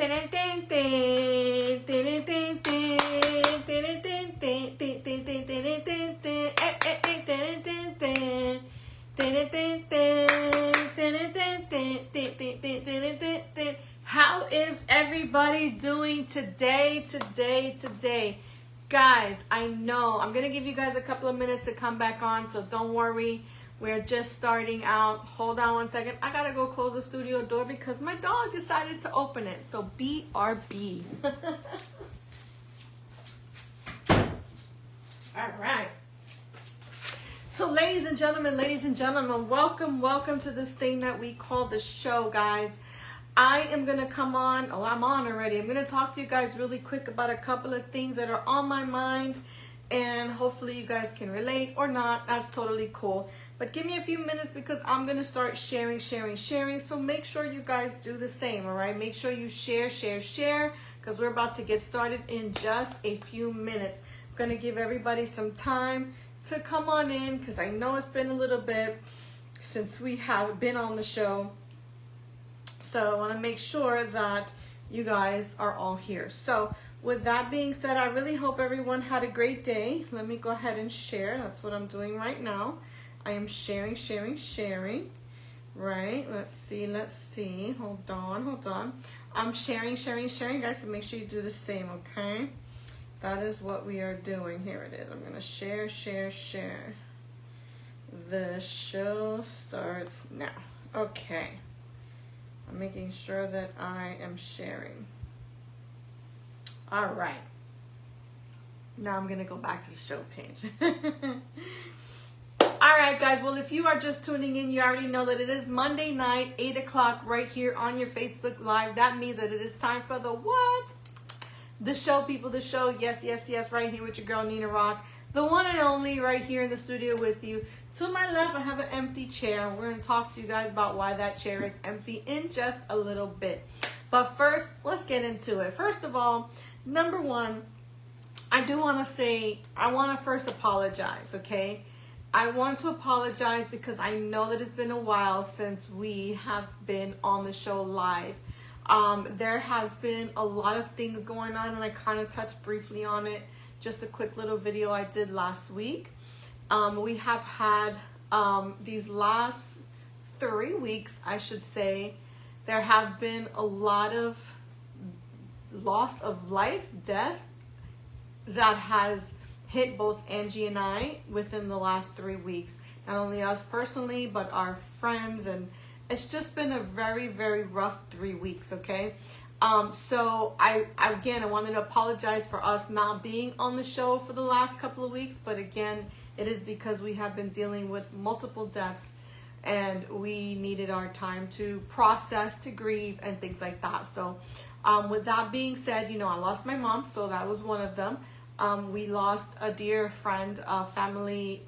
How is everybody doing today? Guys, I know I'm going to give you guys a couple of minutes to come back on, so don't worry. We're just starting out. Hold on one second. I got to go close the studio door because my dog decided to open it. So BRB. All right. So ladies and gentlemen, welcome to this thing that we call the show, guys. I am going to come on. Oh, I'm on already. I'm going to talk to you guys really quick about a couple of things that are on my mind. And hopefully you guys can relate or not. That's totally cool. But give me a few minutes because I'm going to start sharing. So make sure you guys do the same, all right? Make sure you share because we're about to get started in just a few minutes. I'm going to give everybody some time to come on in because I know it's been a little bit since we have been on the show. So I want to make sure that you guys are all here. So with that being said, I really hope everyone had a great day. Let me go ahead and share. That's what I'm doing right now. I am sharing. Right, let's see. Hold on. I'm sharing, guys, so make sure you do the same, okay? That is what we are doing. Here it is. I'm going to share. The show starts now. Okay. I'm making sure that I am sharing. All right. Now I'm going to go back to the show page. All right, guys. Well, if you are just tuning in, you already know that it is Monday night, 8 o'clock, right here on your Facebook Live. That means that it is time for the what? The show, people. The show. Yes. Right here with your girl, Nina Rock. The one and only right here in the studio with you. To my left, I have an empty chair. We're going to talk to you guys about why that chair is empty in just a little bit. But first, let's get into it. First of all, number one, I want to first apologize, okay? I want to apologize because I know that it's been a while since we have been on the show live. There has been a lot of things going on, and I kind of touched briefly on it. Just a quick little video I did last week. We have had these last 3 weeks, I should say, there have been a lot of loss of life, death, that has hit both Angie and I within the last 3 weeks. Not only us personally, but our friends, and it's just been a very, very rough 3 weeks, okay? So I wanted to apologize for us not being on the show for the last couple of weeks, but again, it is because we have been dealing with multiple deaths and we needed our time to process, to grieve, and things like that. So with that being said, I lost my mom, so that was one of them. We lost a dear friend, family,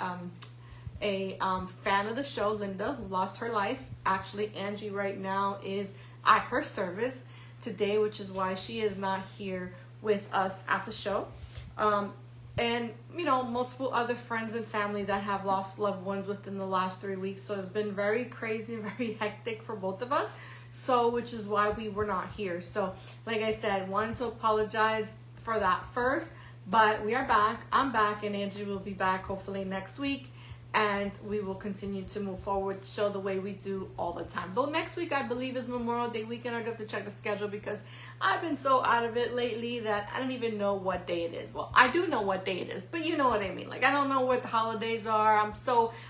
a fan of the show, Linda, who lost her life. Actually, Angie right now is at her service today, which is why she is not here with us at the show. And multiple other friends and family that have lost loved ones within the last 3 weeks. So it's been very crazy, very hectic for both of us. So, which is why we were not here. So, like I said, wanted to apologize for that first, but we are back. I'm back, and Angie will be back hopefully next week. And we will continue to move forward, show the way we do all the time. Though next week, I believe, is Memorial Day weekend. I have to check the schedule because I've been so out of it lately that I don't even know what day it is. Well, I do know what day it is, but you know what I mean. Like, I don't know what the holidays are.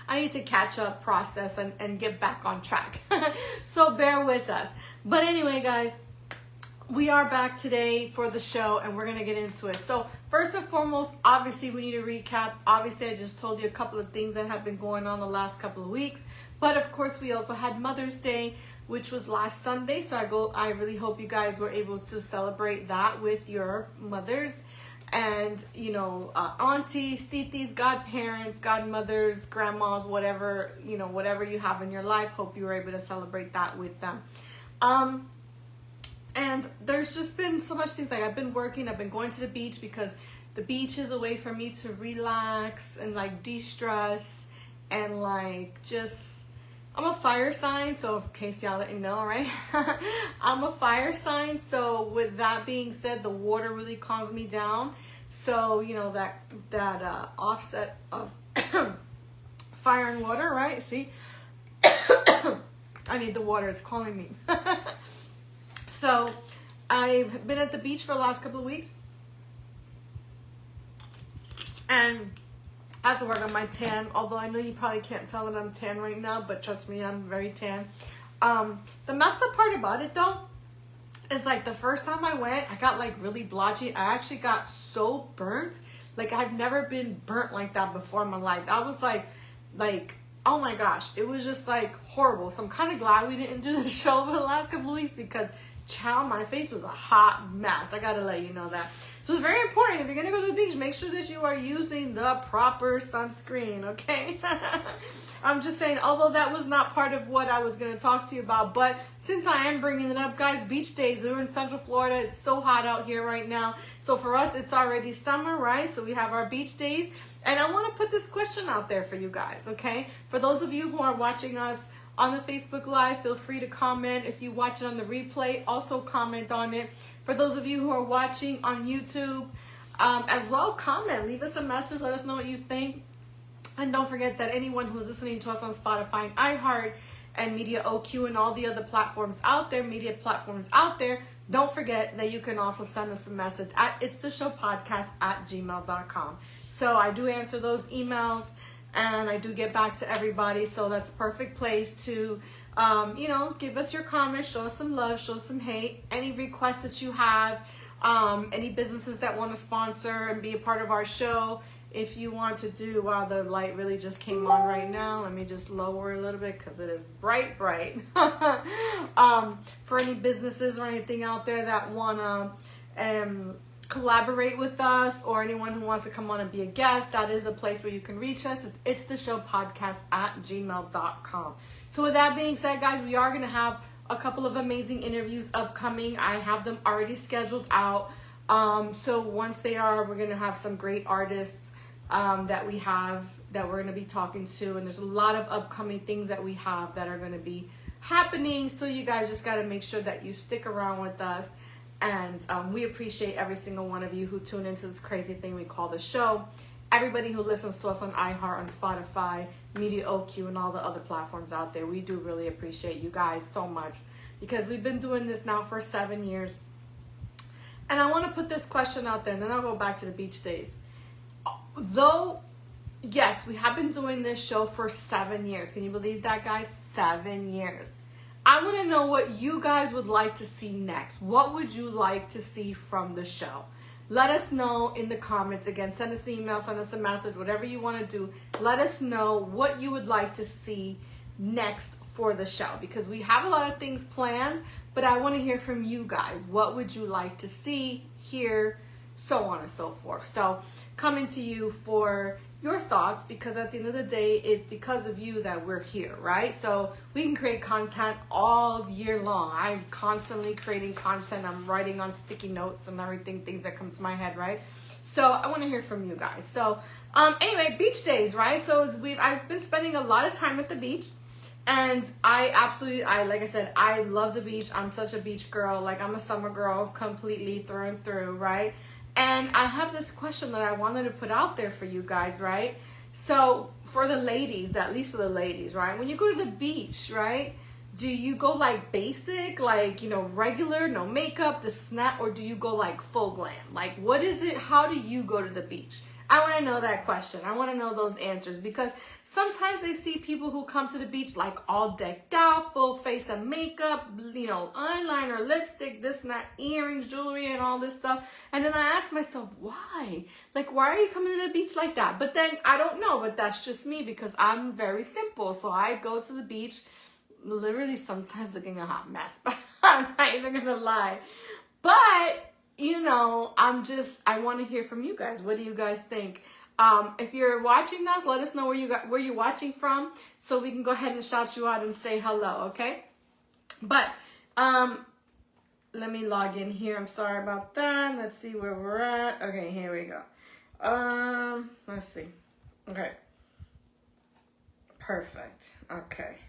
I need to catch up, process, and get back on track. So bear with us. But anyway, guys, we are back today for the show, and we're going to get into it. So first and foremost, obviously, we need to recap. Obviously, I just told you a couple of things that have been going on the last couple of weeks. But of course, we also had Mother's Day, which was last Sunday. So I really hope you guys were able to celebrate that with your mothers and, aunties, titis, godparents, godmothers, grandmas, whatever, whatever you have in your life. Hope you were able to celebrate that with them. And there's just been so much things. Like, I've been working, I've been going to the beach because the beach is a way for me to relax and like de-stress and like just I'm a fire sign, so in case y'all didn't know, right? I'm a fire sign, so with that being said, the water really calms me down. So, you know, that offset of fire and water, right? See? I need the water, it's calling me. So, I've been at the beach for the last couple of weeks. And I have to work on my tan, although I know you probably can't tell that I'm tan right now, but trust me, I'm very tan. The messed up part about it though, is like the first time I went, I got like really blotchy. I actually got so burnt. Like I've never been burnt like that before in my life. I was like, oh my gosh, it was just like horrible. So I'm kind of glad we didn't do the show for the last couple of weeks because child, my face was a hot mess. I gotta let you know that. So it's very important, if you're gonna go to the beach, make sure that you are using the proper sunscreen, okay? I'm just saying, although that was not part of what I was gonna talk to you about, but since I am bringing it up, guys, beach days, we're in Central Florida. It's so hot out here right now. So for us, it's already summer, right? So we have our beach days. And I wanna put this question out there for you guys, okay? For those of you who are watching us on the Facebook Live, feel free to comment. If you watch it on the replay, also comment on it. For those of you who are watching on YouTube as well, comment. Leave us a message. Let us know what you think. And don't forget that anyone who is listening to us on Spotify and iHeart and Media OQ and all the other platforms out there, media platforms out there, don't forget that you can also send us a message at itstheshowpodcast@gmail.com. So I do answer those emails. And I do get back to everybody, so that's a perfect place to, you know, give us your comments, show us some love, show us some hate, any requests that you have, any businesses that want to sponsor and be a part of our show. If you want to do, wow, the light really just came on right now. Let me just lower a little bit because it is bright, bright. For any businesses or anything out there that want to collaborate with us, or anyone who wants to come on and be a guest, that is a place where you can reach us. It's the show podcast@gmail.com. So with that being said, guys, we are going to have a couple of amazing interviews upcoming. I have them already scheduled out. So once they are, we're going to have some great artists that we have that we're going to be talking to. And there's a lot of upcoming things that we have that are going to be happening. So you guys just got to make sure that you stick around with us. And we appreciate every single one of you who tune into this crazy thing we call the show. Everybody who listens to us on iHeart, on Spotify, Media OQ, and all the other platforms out there. We do really appreciate you guys so much because we've been doing this now for 7 years. And I want to put this question out there, and then I'll go back to the beach days. Though, yes, we have been doing this show for 7 years. Can you believe that, guys? 7 years. I want to know what you guys would like to see next. What would you like to see from the show? Let us know in the comments. Again, send us an email, send us a message, whatever you want to do. Let us know what you would like to see next for the show, because we have a lot of things planned, but I want to hear from you guys. What would you like to see, hear, so on and so forth. So coming to you for your thoughts, because at the end of the day, it's because of you that we're here, right? So we can create content all year long. I'm constantly creating content. I'm writing on sticky notes and everything, things that come to my head, right? So I want to hear from you guys. So anyway, beach days, right? So I've been spending a lot of time at the beach, and like I said, I love the beach. I'm such a beach girl. Like, I'm a summer girl completely through and through, right? And I have this question that I wanted to put out there for you guys, right? So for the ladies, at least for the ladies, right? When you go to the beach, right? Do you go like basic, like, you know, regular, no makeup, the snap, or do you go like full glam? Like, what is it? How do you go to the beach? I want to know that question. I want to know those answers, because sometimes I see people who come to the beach like all decked out, full face of makeup, you know, eyeliner, lipstick, this and that, earrings, jewelry, and all this stuff. And then I ask myself, why? Like, why are you coming to the beach like that? But then I don't know, but that's just me, because I'm very simple. So I go to the beach literally sometimes looking a hot mess, but I'm not even gonna lie. But you know, I want to hear from you guys. What do you guys think? If you're watching us, let us know where you're watching from, so we can go ahead and shout you out and say hello, okay? But let me log in here. I'm sorry about that. Let's see where we're at. Okay, here we go. Let's see. Okay. Perfect. Okay.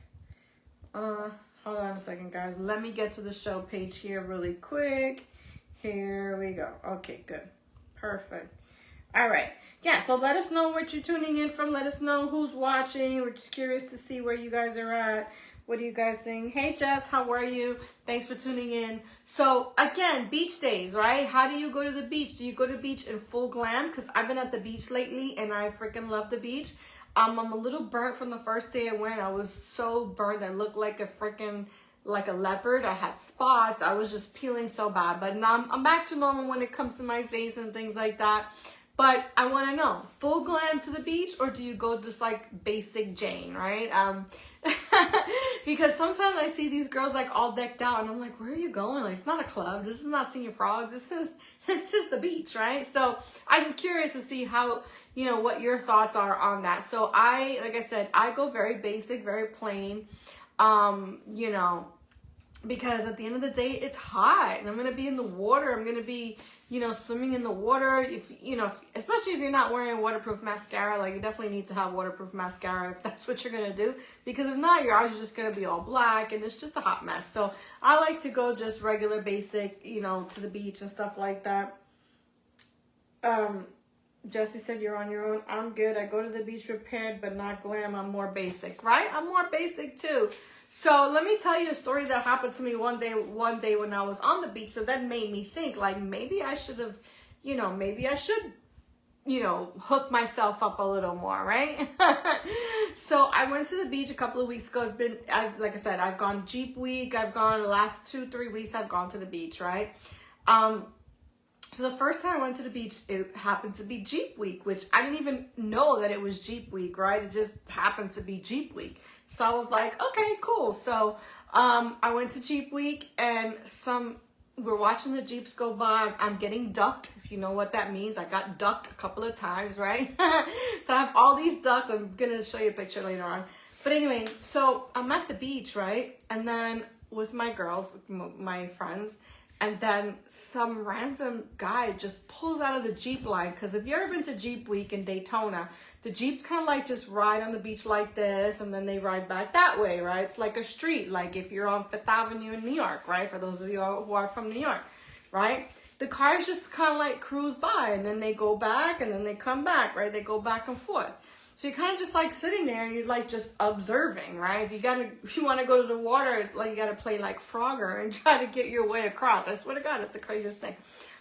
Hold on a second, guys. Let me get to the show page here really quick. Here we go. Okay, good. Perfect. All right. Yeah, so let us know what you're tuning in from. Let us know who's watching. We're just curious to see where you guys are at. What do you guys think? Hey, Jess, how are you? Thanks for tuning in. So, again, beach days, right? How do you go to the beach? Do you go to the beach in full glam? Because I've been at the beach lately, and I freaking love the beach. I'm a little burnt from the first day I went. I was so burnt. I looked like a leopard. I had spots. I was just peeling so bad. But now I'm back to normal when it comes to my face and things like that. But I want to know, full glam to the beach, or do you go just like basic Jane, right? Because sometimes I see these girls like all decked out, and I'm like, where are you going? Like, it's not a club. This is not Senior Frogs. This is the beach, right? So I'm curious to see how, you know, what your thoughts are on that. So like I said, I go very basic, very plain, you know, because at the end of the day, it's hot, and I'm going to be in the water. I'm going to be, you know, swimming in the water. Especially if you're not wearing waterproof mascara, like, you definitely need to have waterproof mascara if that's what you're going to do, because if not, your eyes are just going to be all black, and it's just a hot mess. So I like to go just regular basic, you know, to the beach and stuff like that. Jesse said you're on your own. I'm good. I go to the beach prepared, but not glam. I'm more basic, right? I'm more basic too. So let me tell you a story that happened to me one day when I was on the beach. So that made me think, like, maybe I should have, you know, hook myself up a little more, right? So I went to the beach a couple of weeks ago. Like I said, I've gone Jeep week. I've gone the last 2-3 weeks. I've gone to the beach, right? So the first time I went to the beach, it happened to be Jeep week, which I didn't even know that it was Jeep week, right? It just happened to be Jeep week. So I was like, okay, cool. So I went to Jeep week, and we're watching the Jeeps go by. I'm getting ducked, if you know what that means. I got ducked a couple of times, right? So I have all these ducks. I'm going to show you a picture later on. But anyway, so I'm at the beach, right? And then with my girls, my friends, and then some random guy just pulls out of the Jeep line. Because if you've ever been to Jeep week in Daytona, the Jeeps kind of like just ride on the beach like this, and then they ride back that way, right? It's like a street, like if you're on Fifth Avenue in New York, right? For those of you who are from New York, right? The cars just kind of like cruise by, and then they go back, and then they come back, right? They go back and forth. So you're kind of just like sitting there, and you're like just observing, right? If you want to go to the water, it's like you got to play like Frogger and try to get your way across. I swear to God, it's the craziest thing.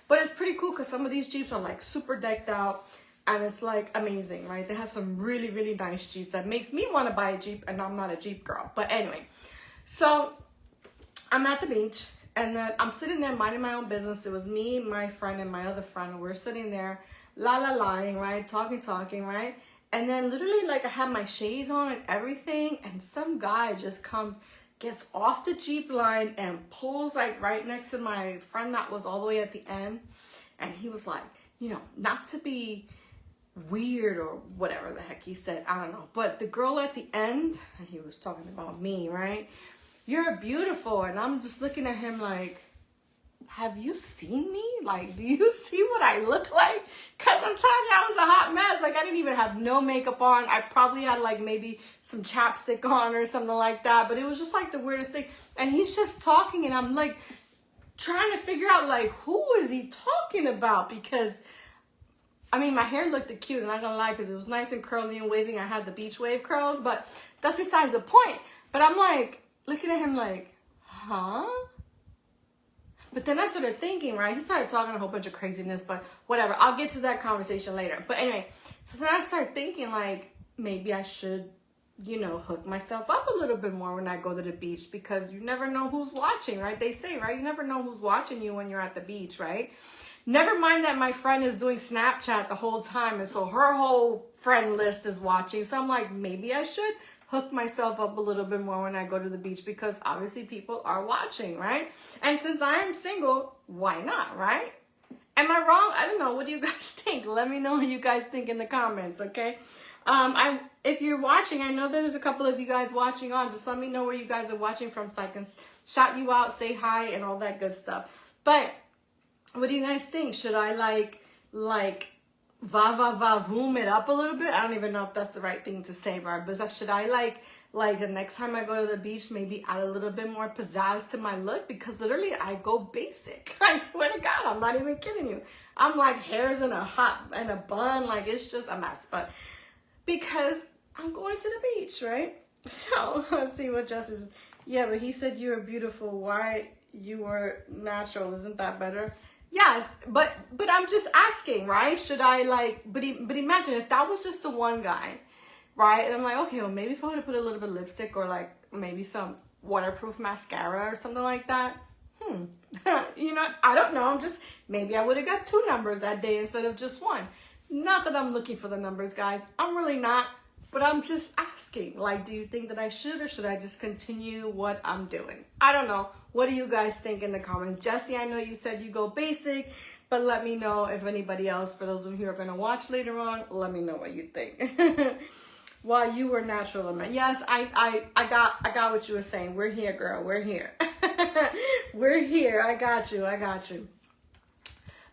But it's pretty cool because some of these Jeeps are like super decked out, and it's like amazing, right? They have some really, really nice Jeeps that makes me want to buy a Jeep, and I'm not a Jeep girl. But anyway, so I'm at the beach, and then I'm sitting there minding my own business. It was me, my friend, and my other friend. We're sitting there, la-la-lying, right? Talking, right? And then literally, like, I had my shades on and everything, and some guy just gets off the Jeep line and pulls like right next to my friend that was all the way at the end. And he was like, you know, not to be weird or whatever the heck he said, I don't know. But the girl at the end, and he was talking about me, right? You're beautiful. And I'm just looking at him like, have you seen me? Like, do you see what I look like? Because I'm telling you, I was a hot mess. Like, I didn't even have no makeup on. I probably had like maybe some chapstick on or something like that. But it was just like the weirdest thing. And he's just talking, and I'm like trying to figure out like, who is he talking about? Because I mean, my hair looked cute, and I'm not gonna lie, because it was nice and curly and waving. I had the beach wave curls, but that's besides the point. But I'm like looking at him like, huh? But then I started thinking, right? He started talking a whole bunch of craziness, but whatever. I'll get to that conversation later. But anyway, so then I started thinking, like, maybe I should, you know, hook myself up a little bit more when I go to the beach, because you never know who's watching, right? They say, right? You never know who's watching you when you're at the beach, right? Never mind that my friend is doing Snapchat the whole time, and so her whole friend list is watching. So I'm like, maybe I should hook myself up a little bit more when I go to the beach, because obviously people are watching, right? And since I am single, why not, right? Am I wrong? I don't know. What do you guys think? Let me know what you guys think in the comments, okay? If you're watching, I know there's a couple of you guys watching on. Just let me know where you guys are watching from so I can shout you out, say hi, and all that good stuff. But what do you guys think? Should I like va-va-va-voom it up a little bit? I don't even know if that's the right thing to say, right? But should I like like the next time I go to the beach, maybe add a little bit more pizzazz to my look, because literally I go basic. I swear to God, I'm not even kidding you. I'm like hairs in a bun, like it's just a mess. But because I'm going to the beach, right? So let's see what Jesse's. Yeah, but he said you were beautiful. Why you were natural? Isn't that better? Yes, but I'm just asking, right? Should I like? But imagine if that was just the one guy. Right? And I'm like, okay, well, maybe if I would have put a little bit of lipstick or like maybe some waterproof mascara or something like that. You know, I don't know. Maybe I would have got 2 numbers that day instead of just 1. Not that I'm looking for the numbers, guys. I'm really not. But I'm just asking. Like, do you think that I should, or should I just continue what I'm doing? I don't know. What do you guys think in the comments? Jesse, I know you said you go basic, but let me know if anybody else, for those of you who are going to watch later on, let me know what you think. While you were natural, man. Yes, I got what you were saying. We're here, girl. We're here. We're here. I got you.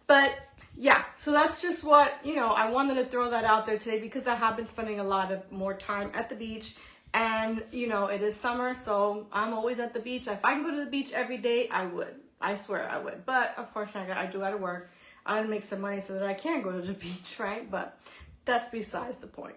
But yeah, so that's just what, you know, I wanted to throw that out there today, because I have been spending a lot of more time at the beach, and you know, it is summer, so I'm always at the beach. If I can go to the beach every day, I would. I swear I would. But unfortunately, I do gotta work. I gotta make some money so that I can go to the beach, right? But that's besides the point.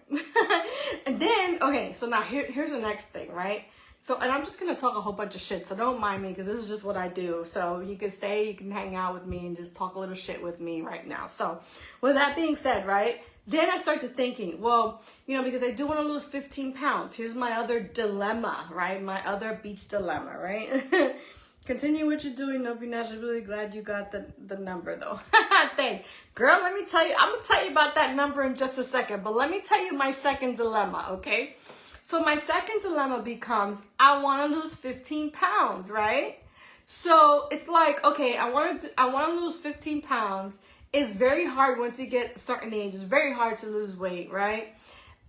And then, okay, so now here's the next thing, right? So, and I'm just going to talk a whole bunch of shit, so don't mind me, because this is just what I do. So you can stay, you can hang out with me and just talk a little shit with me right now. So with that being said, right, then I start to thinking, well, you know, because I do want to lose 15 pounds. Here's my other dilemma, right? My other beach dilemma, right? Continue what you're doing. No, be nice. I'm really glad you got the number, though. Thanks. Girl, let me tell you. I'm going to tell you about that number in just a second. But let me tell you my second dilemma, okay? So my second dilemma becomes, I want to lose 15 pounds, right? So it's like, okay, I want to lose 15 pounds. It's very hard once you get a certain age. It's very hard to lose weight, right?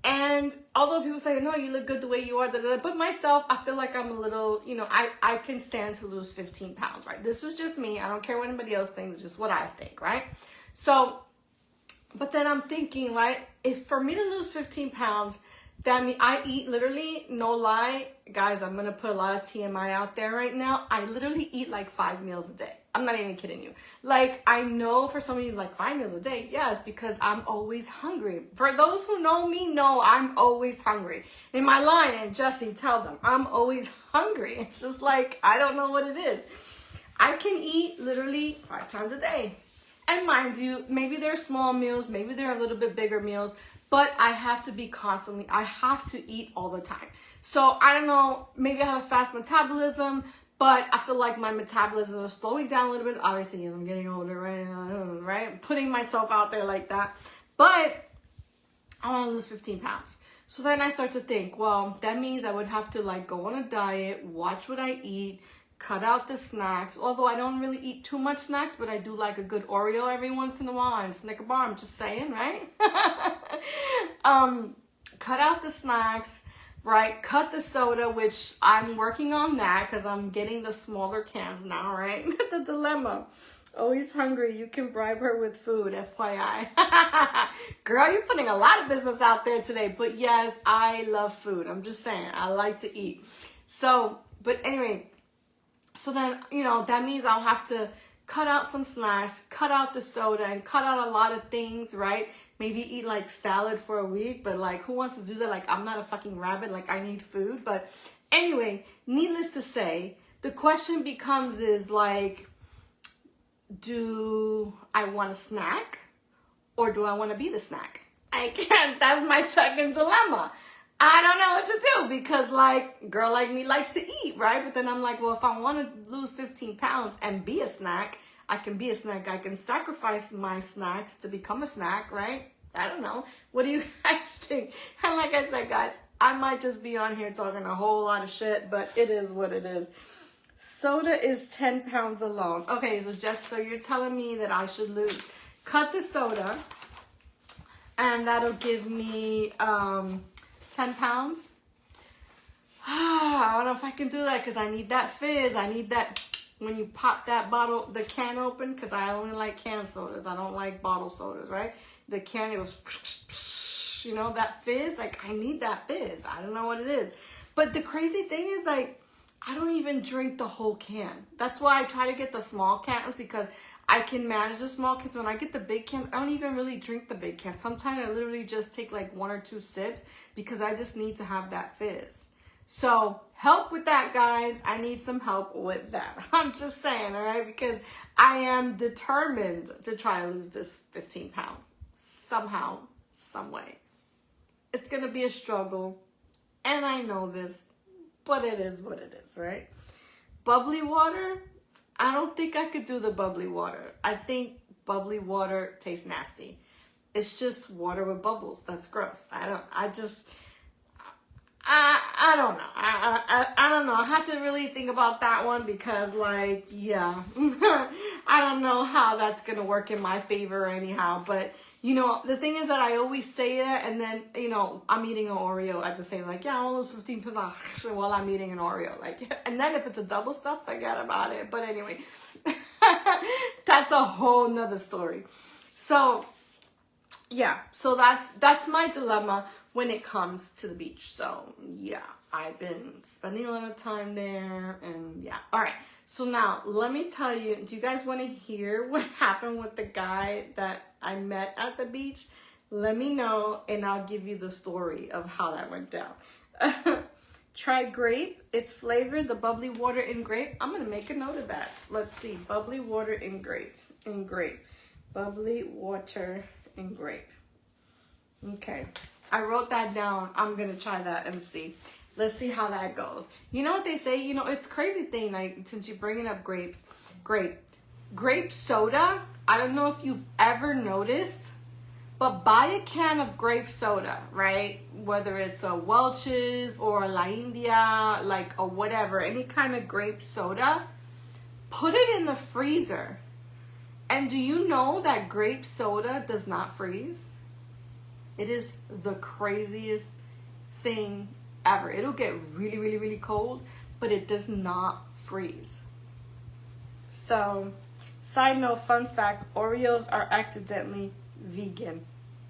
And although people say, no, you look good the way you are, but myself, I feel like I'm a little, you know, I can stand to lose 15 pounds, right? This is just me. I don't care what anybody else thinks. It's just what I think, right? So, but then I'm thinking, right, if for me to lose 15 pounds, that means I eat literally, no lie, guys, I'm going to put a lot of TMI out there right now. I literally eat like 5 meals a day. I'm not even kidding you. Like, I know for some of you, like 5 meals a day. Yes, because I'm always hungry. For those who know me, know I'm always hungry. Am I lying? Jesse, tell them. I'm always hungry. It's just like, I don't know what it is. I can eat literally 5 times a day. And mind you, maybe they're small meals. Maybe they're a little bit bigger meals. But I have to be constantly, I have to eat all the time. So I don't know, maybe I have a fast metabolism, but I feel like my metabolism is slowing down a little bit. Obviously, I'm getting older, right? I'm putting myself out there like that. But I want to lose 15 pounds. So then I start to think, well, that means I would have to like go on a diet, watch what I eat, cut out the snacks. Although I don't really eat too much snacks, but I do like a good Oreo every once in a while and Snicker bar. I'm just saying, right? Cut out the snacks, right? Cut the soda, which I'm working on that because I'm getting the smaller cans now, right? The dilemma. Always hungry. You can bribe her with food, FYI. Girl, you're putting a lot of business out there today. But yes, I love food. I'm just saying, I like to eat. So, but anyway, so then, you know, that means I'll have to cut out some snacks, cut out the soda, and cut out a lot of things, right? Maybe eat like salad for a week, but like, who wants to do that? Like, I'm not a fucking rabbit. Like, I need food. But anyway, needless to say, the question becomes is like, do I want a snack or do I want to be the snack? I can't. That's my second dilemma. I don't know what to do because like girl like me likes to eat, right? But then I'm like, well, if I want to lose 15 pounds and be a snack, I can be a snack. I can sacrifice my snacks to become a snack, right? I don't know. What do you guys think? And like I said, guys, I might just be on here talking a whole lot of shit, but it is what it is. Soda is 10 pounds alone. Okay, so just so you're telling me that I should cut the soda and that'll give me 10 pounds. I don't know if I can do that because I need that fizz. I need that when you pop that bottle, the can open, because I only like canned sodas. I don't like bottle sodas, right? The can, it was, you know, that fizz. Like, I need that fizz. I don't know what it is. But the crazy thing is, like, I don't even drink the whole can. That's why I try to get the small cans, because I can manage the small cans. When I get the big cans, I don't even really drink the big cans. Sometimes I literally just take like 1 or 2 sips because I just need to have that fizz. So help with that, guys. I need some help with that. I'm just saying, all right? Because I am determined to try to lose this 15 pounds somehow, some way. It's going to be a struggle, and I know this, but it is what it is, right? Bubbly water, I don't think I could do the bubbly water. I think bubbly water tastes nasty. It's just water with bubbles. That's gross. I don't know. I don't know. I have to really think about that one, because, like, yeah, I don't know how that's going to work in my favor anyhow. But, you know, the thing is that I always say that, and then, you know, I'm eating an Oreo at the same, like, yeah, all those 15 pounds while I'm eating an Oreo. Like, and then if it's a double stuff, forget about it. But anyway, that's a whole nother story. So, yeah, so that's my dilemma when it comes to the beach. So, yeah, I've been spending a lot of time there, and yeah. All right, so now let me tell you, do you guys want to hear what happened with the guy that I met at the beach? Let me know, and I'll give you the story of how that went down. Try grape. It's flavored, the bubbly water in grape. I'm going to make a note of that. Let's see, bubbly water in grape. Bubbly water in grape. Okay, I wrote that down. I'm gonna try that and see. Let's see how that goes. You know what they say? You know, it's a crazy thing, like, since you're bringing up grape soda. I don't know if you've ever noticed, but buy a can of grape soda, right? Whether it's a Welch's or a La India, like, or whatever, any kind of grape soda, put it in the freezer. And do you know that grape soda does not freeze? It is the craziest thing ever. It'll get really, really, really cold, but it does not freeze. So, side note, fun fact, Oreos are accidentally vegan.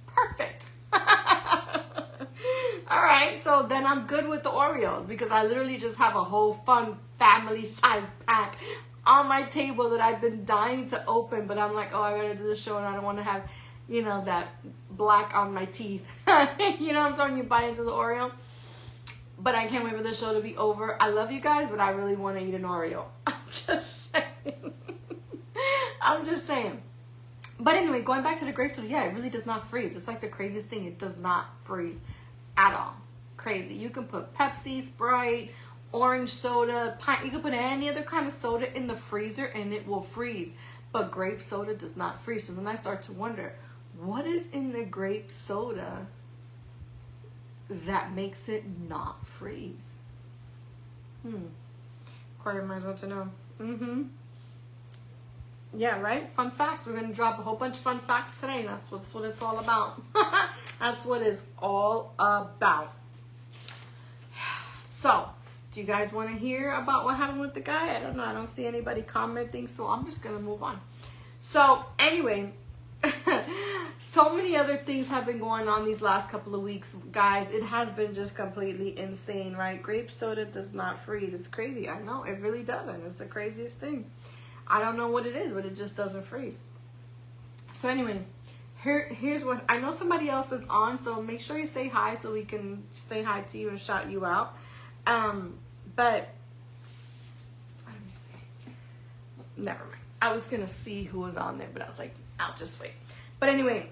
Perfect. All right, so then I'm good with the Oreos, because I literally just have a whole fun family size pack on my table that I've been dying to open, but I'm like, oh, I gotta do the show and I don't want to have, you know, that black on my teeth. You know what I'm talking? You bite into the Oreo. But I can't wait for the show to be over. I love you guys, but I really want to eat an Oreo. I'm just saying. I'm just saying. But anyway, going back to the grape soda, yeah, it really does not freeze. It's like the craziest thing. It does not freeze at all. Crazy. You can put Pepsi, Sprite, orange soda, you can put any other kind of soda in the freezer and it will freeze. But grape soda does not freeze. So then I start to wonder, what is in the grape soda that makes it not freeze? Corey might want to know. Yeah, right? Fun facts. We're going to drop a whole bunch of fun facts today. That's what it's all about. That's what it's all about. So, do you guys want to hear about what happened with the guy? I don't know. I don't see anybody commenting, so I'm just going to move on. So, anyway, so many other things have been going on these last couple of weeks, guys. It has been just completely insane, right? Grape soda does not freeze. It's crazy. I know. It really doesn't. It's the craziest thing. I don't know what it is, but it just doesn't freeze. So, anyway, here's what. I know somebody else is on, so make sure you say hi so we can say hi to you and shout you out. But let me see. Never mind. I was gonna see who was on there, but I was like, I'll just wait. But anyway,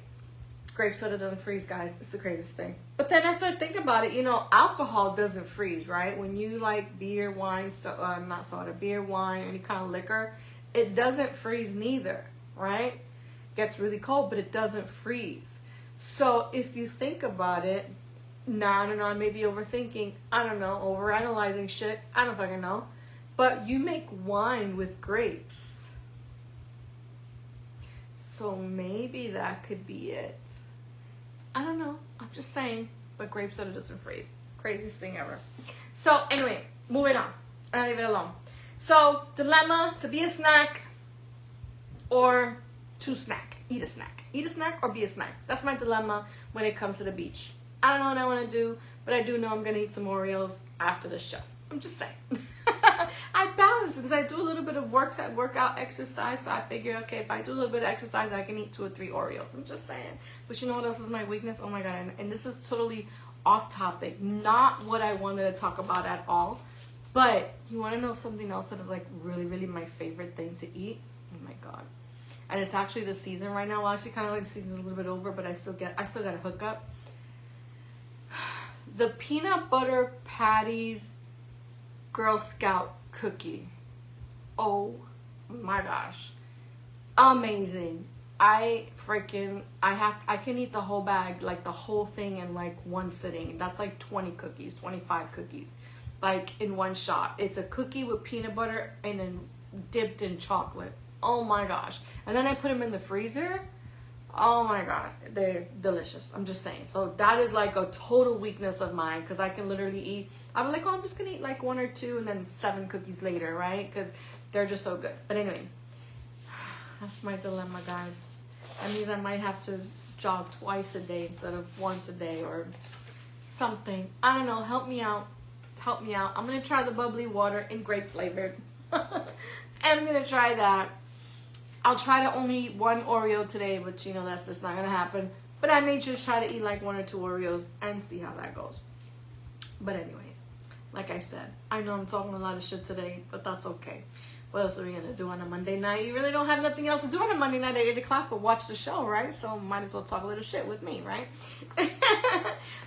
grape soda doesn't freeze, guys. It's the craziest thing. But then I started thinking about it. You know, alcohol doesn't freeze, right? When you like beer, wine, not soda, beer, wine, any kind of liquor, it doesn't freeze neither, right? It gets really cold, but it doesn't freeze. So if you think about it, I don't know, I may be overthinking, I don't know, overanalyzing shit, I don't fucking know. But you make wine with grapes. So maybe that could be it. I don't know, I'm just saying, but grape soda doesn't freeze. Craziest thing ever. So anyway, moving on. I'll leave it alone. So, dilemma, to be a snack or to snack. Eat a snack. Eat a snack or be a snack. That's my dilemma when it comes to the beach. I don't know what I want to do, but I do know I'm going to eat some Oreos. after the show. I'm just saying. I balance because I do a little bit of workout exercise. So I figure, okay, if I do a little bit of exercise, I can eat 2 or 3 Oreos. I'm just saying. But you know what else is my weakness? Oh my God. And this is totally off topic. Not what I wanted to talk about at all. But you want to know something else that is like really, really my favorite thing to eat? Oh my God. And it's actually the season right now. Well, actually kind of like the season's a little bit over, but I still got a hookup. The peanut butter patties Girl Scout cookie. Oh my gosh. Amazing. I can eat the whole bag, like the whole thing in like one sitting. That's like 20 cookies, 25 cookies, like in one shot. It's a cookie with peanut butter and then dipped in chocolate. Oh my gosh. And then I put them in the freezer. Oh my God, they're delicious. I'm just saying. So that is like a total weakness of mine because I can literally eat. I'm like, oh, I'm just going to eat like 1 or 2 and then 7 cookies later, right? Because they're just so good. But anyway, that's my dilemma, guys. That means I might have to jog twice a day instead of once a day or something. I don't know. Help me out. Help me out. I'm going to try the bubbly water in grape flavored. I'm going to try that. I'll try to only eat 1 Oreo today, but you know that's just not going to happen. But I may just try to eat like 1 or 2 Oreos and see how that goes. But anyway, like I said, I know I'm talking a lot of shit today, but that's okay. What else are we going to do on a Monday night? You really don't have nothing else to do on a Monday night at 8 o'clock but watch the show, right? So might as well talk a little shit with me, right?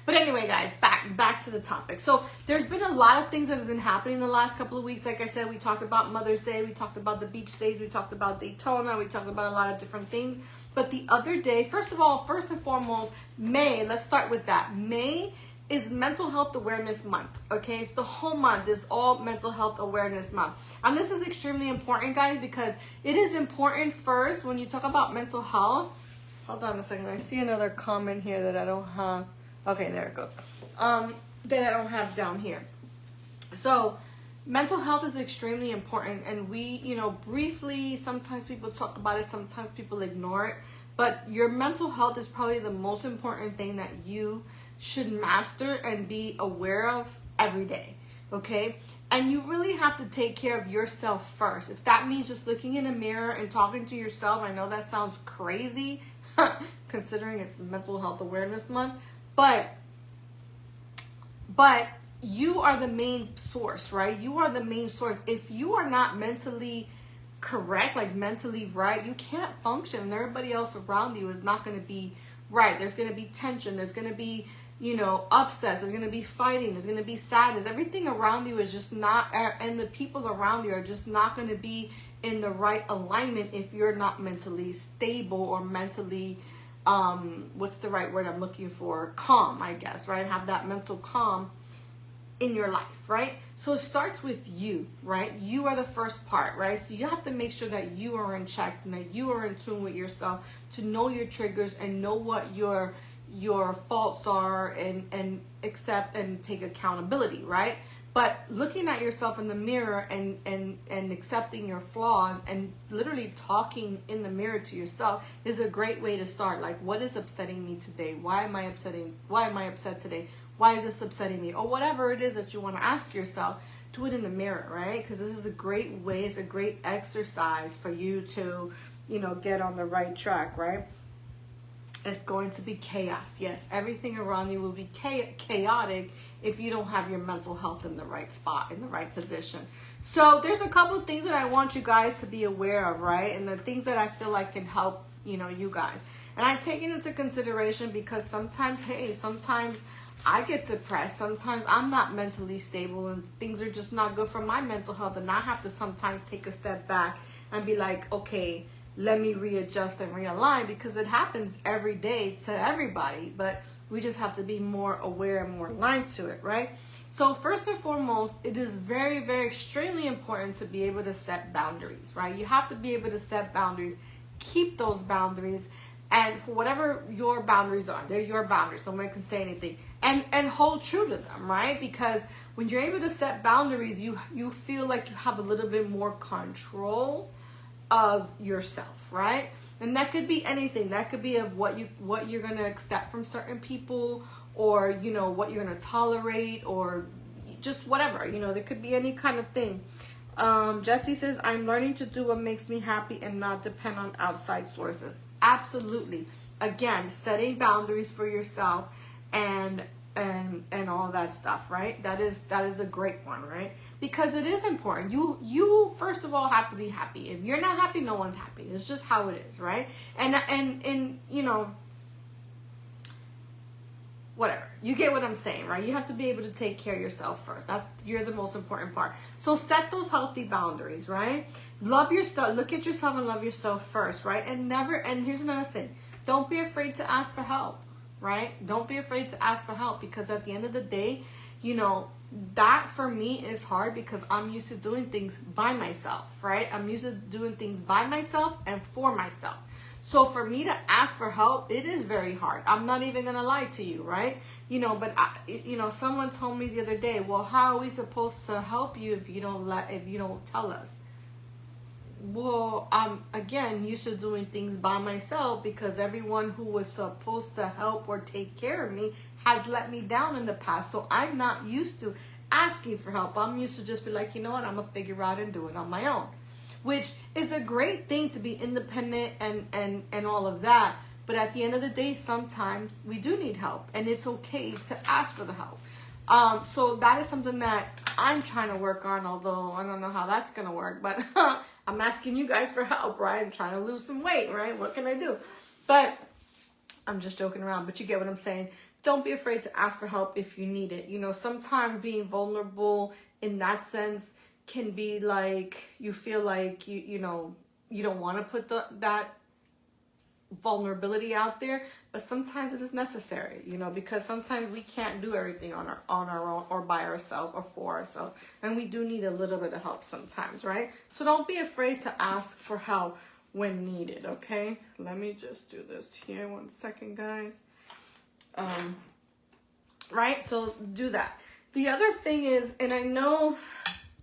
But anyway, guys, back to the topic. So there's been a lot of things that have been happening the last couple of weeks. Like I said, we talked about Mother's Day. We talked about the beach days. We talked about Daytona. We talked about a lot of different things. But the other day, first and foremost, May, let's start with that. May is Mental Health Awareness Month, okay? So the whole month is all Mental Health Awareness Month. And this is extremely important, guys, because it is important first when you talk about mental health. Hold on a second. I see another comment here that I don't have. Okay, there it goes. That I don't have down here. So mental health is extremely important, and we, you know, briefly, sometimes people talk about it, sometimes people ignore it, but your mental health is probably the most important thing that you should master and be aware of every day, okay? And you really have to take care of yourself first. If that means just looking in a mirror and talking to yourself, I know that sounds crazy, considering it's Mental Health Awareness Month, but you are the main source, right? You are the main source. If you are not mentally correct, like mentally right, you can't function, and everybody else around you is not going to be right. There's going to be tension. There's going to be, you know, upsets. There's going to be fighting. There's going to be sadness. Everything around you is just not, and the people around you are just not going to be in the right alignment if you're not mentally stable or mentally, what's the right word I'm looking for? Calm, I guess, right? Have that mental calm in your life, right? So it starts with you, right? You are the first part, right? So you have to make sure that you are in check and that you are in tune with yourself to know your triggers and know what your faults are and accept and take accountability, right? But looking at yourself in the mirror and accepting your flaws and literally talking in the mirror to yourself is a great way to start. Like, what is upsetting me today? Why am I upset today? Why is this upsetting me? Or whatever it is that you want to ask yourself, do it in the mirror, right? Because this is a great way, it's a great exercise for you to, you know, get on the right track, right? It's going to be chaos. Yes, everything around you will be chaotic if you don't have your mental health in the right spot, in the right position. So there's a couple of things that I want you guys to be aware of, right? And the things that I feel like can help, you know, you guys. And I take it into consideration because sometimes I get depressed. Sometimes I'm not mentally stable and things are just not good for my mental health. And I have to sometimes take a step back and be like, okay, let me readjust and realign, because it happens every day to everybody, but we just have to be more aware and more aligned to it, right? So first and foremost, it is very, very extremely important to be able to set boundaries, right? You have to be able to set boundaries, keep those boundaries, and for whatever your boundaries are, they're your boundaries, nobody can say anything, and hold true to them, right? Because when you're able to set boundaries, you feel like you have a little bit more control of yourself, right? And that could be anything. That could be of what you're going to accept from certain people, or, you know, what you're going to tolerate, or just whatever, you know, there could be any kind of thing. Jesse says, I'm learning to do what makes me happy and not depend on outside sources. Absolutely. Again, setting boundaries for yourself and all that stuff, right? That is a great one, right? Because it is important. You first of all have to be happy. If you're not happy, no one's happy. It's just how it is, right? And you know, whatever. You get what I'm saying, right? You have to be able to take care of yourself first. You're the most important part. So set those healthy boundaries, right? Love yourself. Look at yourself and love yourself first, right? And here's another thing. Don't be afraid to ask for help, right? Don't be afraid to ask for help, because at the end of the day, you know, that for me is hard because I'm used to doing things by myself, right? I'm used to doing things by myself and for myself. So for me to ask for help, it is very hard. I'm not even going to lie to you, right? You know, but you know, someone told me the other day, well, how are we supposed to help you if you don't tell us? Well, I'm again used to doing things by myself because everyone who was supposed to help or take care of me has let me down in the past. So I'm not used to asking for help. I'm used to just be like, you know what, I'm gonna figure out and do it on my own, which is a great thing to be independent and all of that. But at the end of the day, sometimes we do need help, and it's okay to ask for the help. So that is something that I'm trying to work on, although I don't know how that's gonna work, but I'm asking you guys for help, right? I'm trying to lose some weight, right? What can I do? But I'm just joking around, but you get what I'm saying. Don't be afraid to ask for help if you need it. You know, sometimes being vulnerable in that sense can be like, you feel like you know, you don't want to put that vulnerability out there, but sometimes it is necessary, you know, because sometimes we can't do everything on our own or by ourselves or for ourselves, and we do need a little bit of help sometimes, right? So don't be afraid to ask for help when needed. Okay, let me just do this here 1 second, guys. Right, so do that. The other thing is, and I know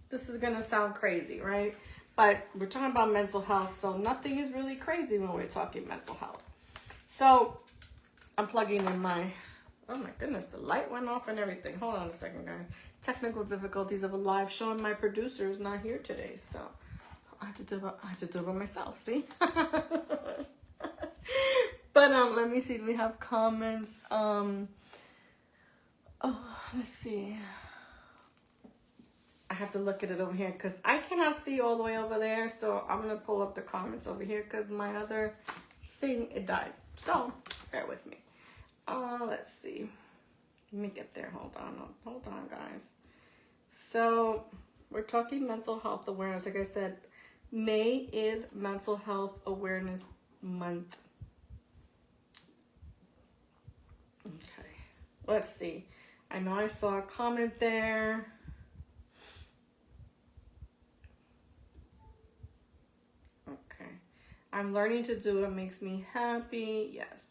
this is gonna sound crazy, right? But we're talking about mental health, so nothing is really crazy when we're talking mental health. So I'm plugging in oh my goodness, the light went off and everything. Hold on a second, guys. Technical difficulties of a live show, and my producer is not here today, so I have to do it by myself, see? But let me see, do we have comments? Let's see. I have to look at it over here because I cannot see all the way over there. So I'm going to pull up the comments over here because my other thing, it died. So bear with me. Let's see. Let me get there. Hold on, guys. So we're talking mental health awareness. Like I said, May is Mental Health Awareness Month. Okay. Let's see. I know I saw a comment there. I'm learning to do what makes me happy. Yes.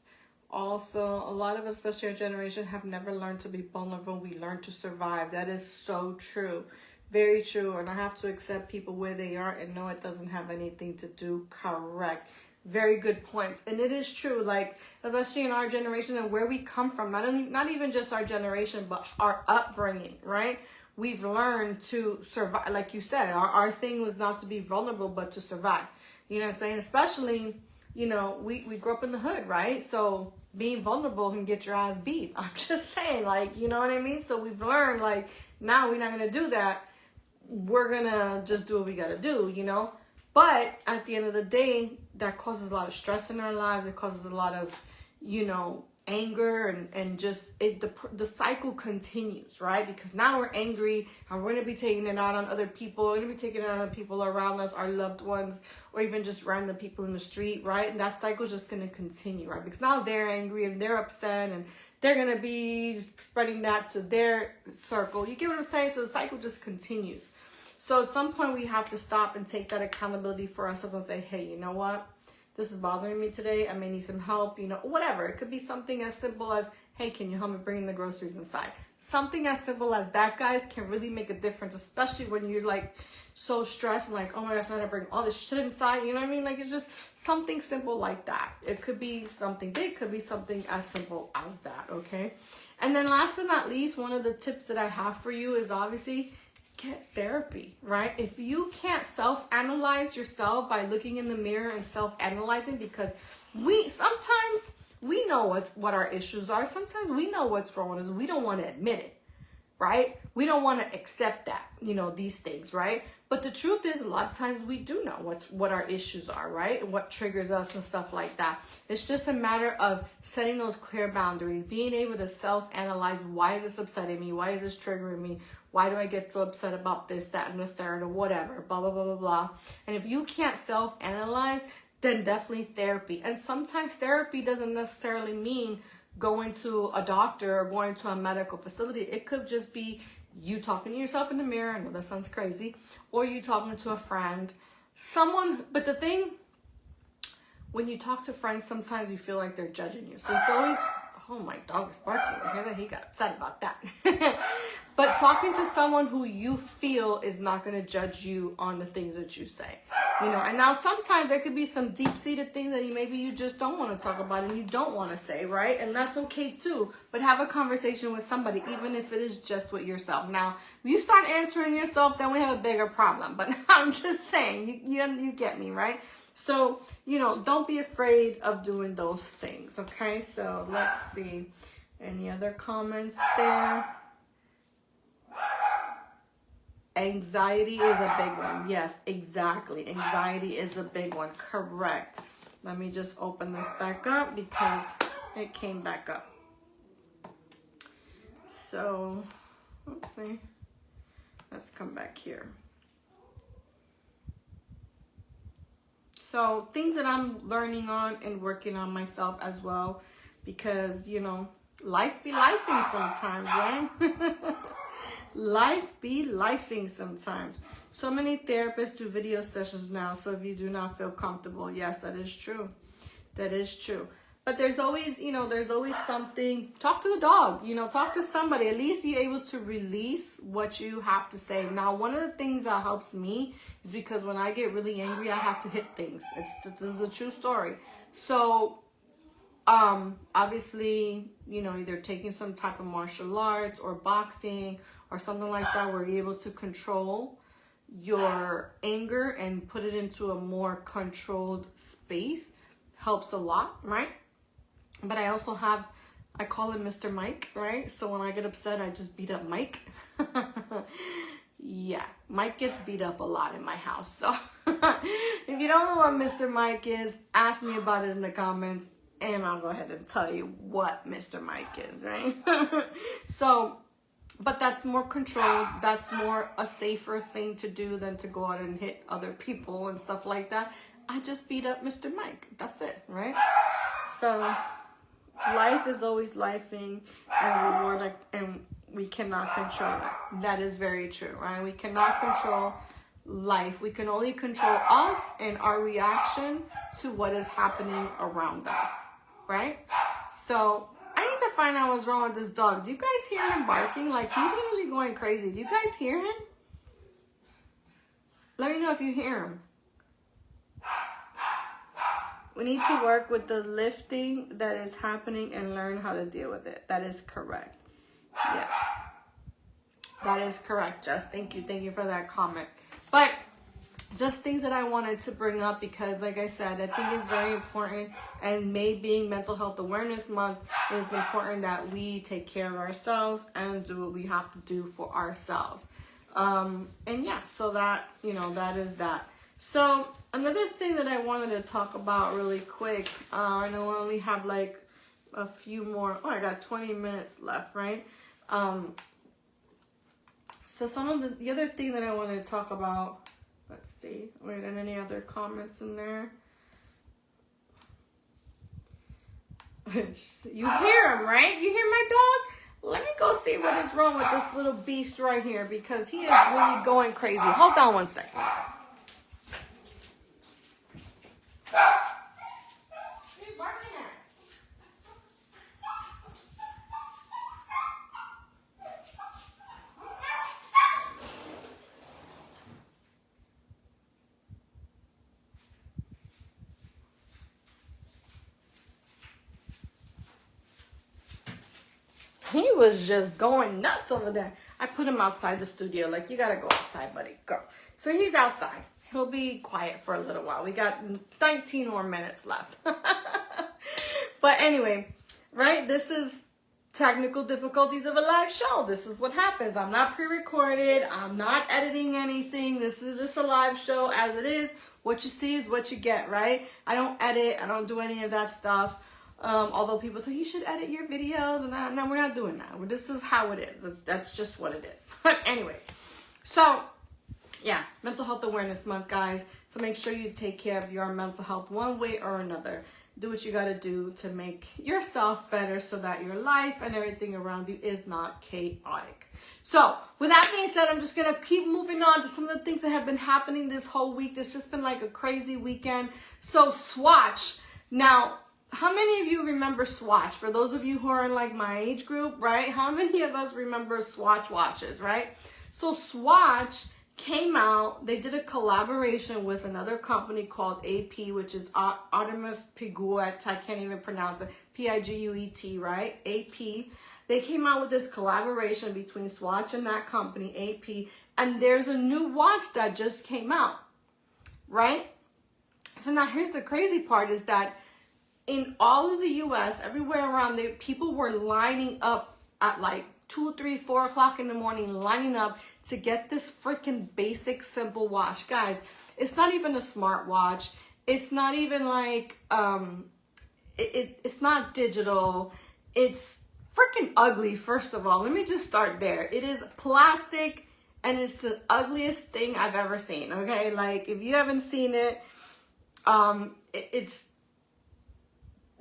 Also, a lot of us, especially our generation, have never learned to be vulnerable. We learn to survive. That is so true. Very true. And I have to accept people where they are and know it doesn't have anything to do. Correct. Very good points. And it is true, like, especially in our generation and where we come from, not even just our generation, but our upbringing, right? We've learned to survive. Like you said, our thing was not to be vulnerable, but to survive. You know what I'm saying? Especially, you know, we grew up in the hood, right? So being vulnerable can get your ass beat. I'm just saying, like, you know what I mean? So we've learned, like, now we're not going to do that. We're going to just do what we got to do, you know? But at the end of the day, that causes a lot of stress in our lives. It causes a lot of, you know, anger and just the cycle continues, right? Because now we're angry and we're going to be taking it out on other people. We're going to be taking it out on people around us, our loved ones, or even just random people in the street, right? And that cycle is just going to continue, right? Because now they're angry and they're upset and they're going to be spreading that to their circle. You get what I'm saying? So the cycle just continues. So at some point we have to stop and take that accountability for ourselves and say, hey, you know what? This is bothering me today. I may need some help, you know, whatever. It could be something as simple as, hey, can you help me bring the groceries inside? Something as simple as that, guys, can really make a difference, especially when you're like so stressed and like, oh my gosh, I gotta bring all this shit inside. You know what I mean? Like, it's just something simple like that. It could be something big, could be something as simple as that, okay? And then last but not least, one of the tips that I have for you is obviously get therapy, right? If you can't self-analyze yourself by looking in the mirror and self-analyzing, because sometimes we know what our issues are. Sometimes we know what's wrong with us. We don't want to admit it, right? We don't want to accept that, these things, right? But the truth is, a lot of times we do know what our issues are, right? And what triggers us and stuff like that. It's just a matter of setting those clear boundaries, being able to self-analyze. Why is this upsetting me? Why is this triggering me? Why do I get so upset about this, that, and the third, or whatever, blah, blah, blah, blah, blah. And if you can't self-analyze, then definitely therapy. And sometimes therapy doesn't necessarily mean going to a doctor or going to a medical facility. It could just be you talking to yourself in the mirror. I know that sounds crazy. Or you talking to a friend. But the thing, when you talk to friends, sometimes you feel like they're judging you. So it's always, oh, my dog is barking. Okay, he got upset about that. But talking to someone who you feel is not going to judge you on the things that you say. And now sometimes there could be some deep-seated things that maybe you just don't want to talk about and you don't want to say, right? And that's okay too. But have a conversation with somebody, even if it is just with yourself. Now, if you start answering yourself, then we have a bigger problem. But I'm just saying, you get me, right? So, don't be afraid of doing those things, okay? So let's see. Any other comments there? Anxiety is a big one. Yes, exactly. Anxiety is a big one. Correct. Let me just open this back up because it came back up. So, let's see. Let's come back here. So, things that I'm learning on and working on myself as well, because, life be lifing sometimes, right? Life be lifing sometimes. So many therapists do video sessions now. So if you do not feel comfortable, yes, that is true. That is true. But there's always, there's always something. Talk to the dog, talk to somebody. At least you're able to release what you have to say. Now, one of the things that helps me is because when I get really angry, I have to hit things. This is a true story. So, obviously, either taking some type of martial arts or boxing or something like that, where you're able to control your anger and put it into a more controlled space, helps a lot, right? But I also I call him Mr. Mike, right? So when I get upset, I just beat up Mike. Yeah, Mike gets beat up a lot in my house. So if you don't know what Mr. Mike is, ask me about it in the comments, and I'll go ahead and tell you what Mr. Mike is, right? So, but that's more controlled. That's more a safer thing to do than to go out and hit other people and stuff like that. I just beat up Mr. Mike. That's it, right? So life is always lifing, and we cannot control that. That is very true, right? We cannot control life. We can only control us and our reaction to what is happening around us, right? So I need to find out what's wrong with this dog. Do you guys hear him barking? Like, he's literally going crazy. Do you guys hear him? Let me know if you hear him. We need to work with the lifting that is happening and learn how to deal with it. That is correct. Yes. That is correct, Jess. Thank you. Thank you for that comment. But just things that I wanted to bring up because, like I said, I think it's very important. And May being Mental Health Awareness Month, it is important that we take care of ourselves and do what we have to do for ourselves. And yeah, so that, that is that. So another thing that I wanted to talk about really quick, I know I only have like a few more. Oh, I got 20 minutes left, right? So some of the other thing that I wanted to talk about, let's see, wait, and any other comments in there? You hear him, right? You hear my dog? Let me go see what is wrong with this little beast right here because he is really going crazy. Hold on one second. He was just going nuts over there. I put him outside the studio. Like, you gotta go outside, buddy. Go. So he's outside. He'll be quiet for a little while. We got 19 more minutes left. But anyway, right? This is technical difficulties of a live show. This is what happens. I'm not pre-recorded. I'm not editing anything. This is just a live show as it is. What you see is what you get, right? I don't edit. I don't do any of that stuff. Although people say you should edit your videos and that. No, we're not doing that. This is how it is. That's just what it is. But anyway, so yeah, Mental Health Awareness Month, guys. So make sure you take care of your mental health one way or another. Do what you got to do to make yourself better so that your life and everything around you is not chaotic. So with that being said, I'm just going to keep moving on to some of the things that have been happening this whole week. It's just been like a crazy weekend. So Swatch. Now, how many of you remember Swatch? For those of you who are in like my age group, right? How many of us remember Swatch watches, right? So Swatch came out, they did a collaboration with another company called AP, which is Artemis Piguet. I can't even pronounce it. Piguet, right? AP. They came out with this collaboration between Swatch and that company, AP. And there's a new watch that just came out, right? So now here's the crazy part is that in all of the U.S., everywhere around there, people were lining up at like 2, 3, 4 o'clock in the morning, lining up to get this freaking basic, simple watch. Guys, it's not even a smart watch. It's not even like, it's not digital. It's freaking ugly, first of all. Let me just start there. It is plastic, and it's the ugliest thing I've ever seen, okay? Like, if you haven't seen it,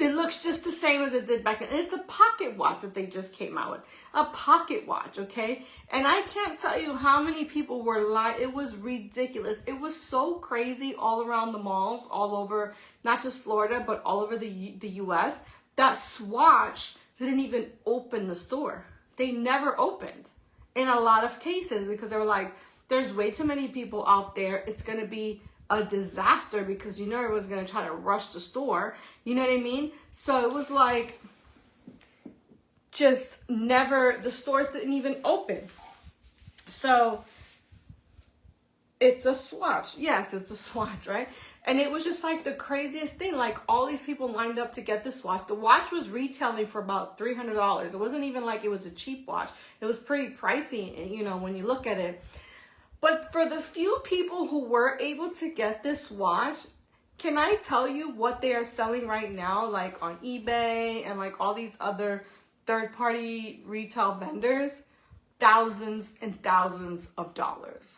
it looks just the same as it did back then. And it's a pocket watch that they just came out with. A pocket watch, okay? And I can't tell you how many people were like, it was ridiculous. It was so crazy all around the malls, all over, not just Florida, but all over the U.S., that Swatch didn't even open the store. They never opened in a lot of cases because they were like, there's way too many people out there. It's going to be a disaster because you know everyone's going to try to rush the store. You know what I mean? So it was like just never, the stores didn't even open. So it's a Swatch. Yes, it's a Swatch, right? And it was just like the craziest thing. Like all these people lined up to get this watch. The watch was retailing for about $300. It wasn't even like it was a cheap watch. It was pretty pricey, you know, when you look at it. But for the few people who were able to get this watch, can I tell you what they are selling right now, like on eBay and like all these other third-party retail vendors? Thousands and thousands of dollars.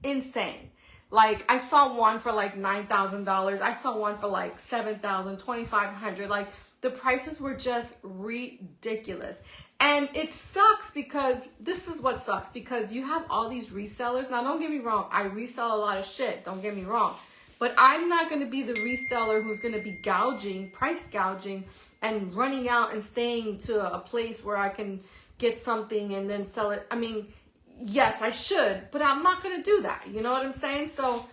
Insane. Like I saw one for like $9,000. I saw one for like $7,000, $2,500. Like the prices were just ridiculous. And it sucks because this is what sucks because you have all these resellers. Now, don't get me wrong. I resell a lot of shit. Don't get me wrong. But I'm not going to be the reseller who's going to be gouging, price gouging, and running out and staying to a place where I can get something and then sell it. I mean, yes, I should, but I'm not going to do that. You know what I'm saying? So,